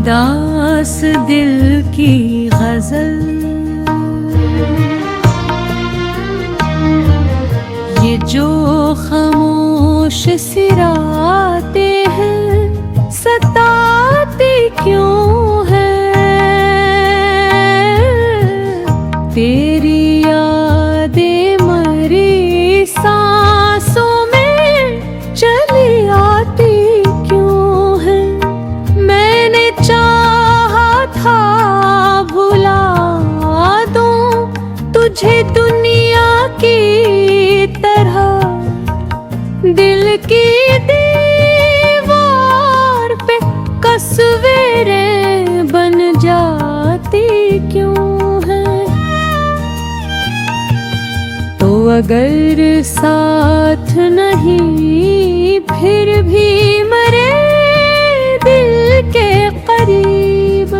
उदास दिल की गजल, ये जो खामोश सिराते हैं सताते क्यों हैं। तेरी यादें मरी सांसों में चली आती क्यों हैं। मैंने चाहा था भुला दूं तुझे दुनिया की तरह, दिल की दीवार पे तस्वीरें बन जाती क्यों हैं। तो अगर साथ नहीं फिर भी मरे दिल के करीब,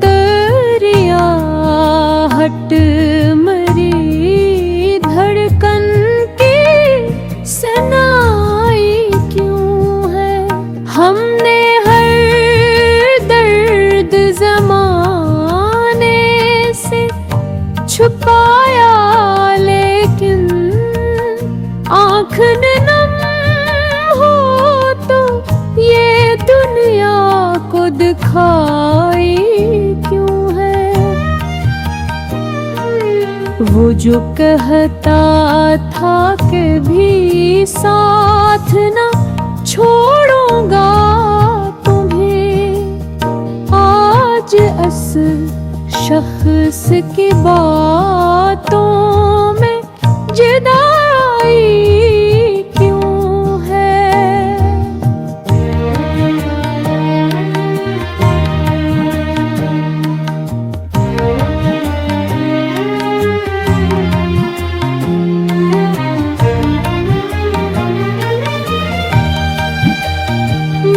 तेरी आहट मरी धड़कन की सनाई क्यों है। हमने हर दर्द ज़माने से छुपाया, लेकिन आँख ने नम हो तो ये दुनिया को दिखाई क्यों है। वो जो कहता था कि भी साथ ना छोड़ूंगा तुम्हें, आज इस शख्स की बातों में जुदाई क्यों है।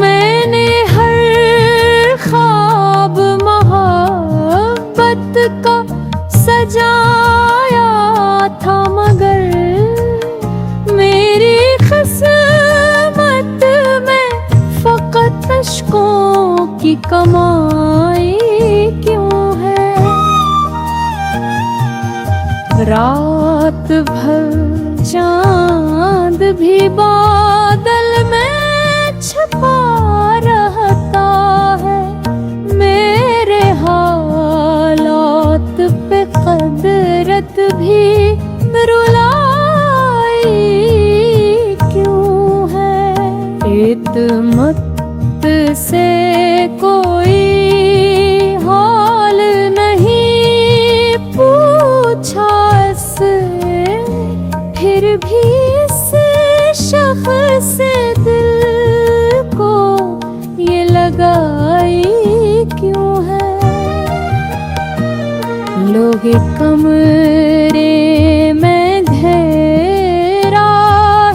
मैंने हर ख्वाब मोहब्बत का सजाया था, मगर मेरी किस्मत में फकत अश्कों की कमाई क्यों है। रात भर चांद भी बादल में छुपा रहता है, मेरे हालात पे कदरत भी रुलाई क्यों है। इत्मत से कोई हाल नहीं पूछा से, फिर भी इस शख्स से दिल को ये लगाई क्यों है। लोग कमरे में घेरा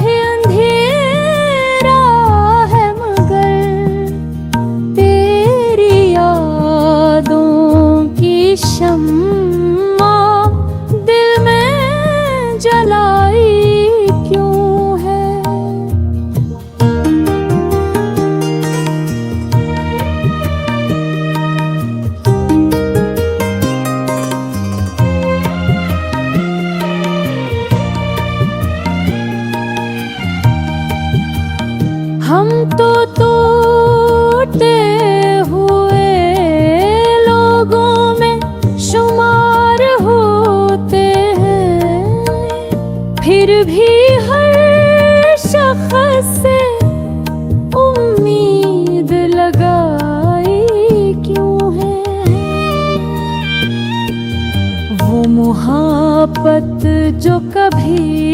है, अंधेरा है, मगर तेरी यादों की शम्मा दिल में जलाई क्यों है। हम तो टूटे हुए लोगों में शुमार होते हैं, फिर भी हर शख्स से उम्मीद लगाई क्यों है। वो मुहब्बत जो कभी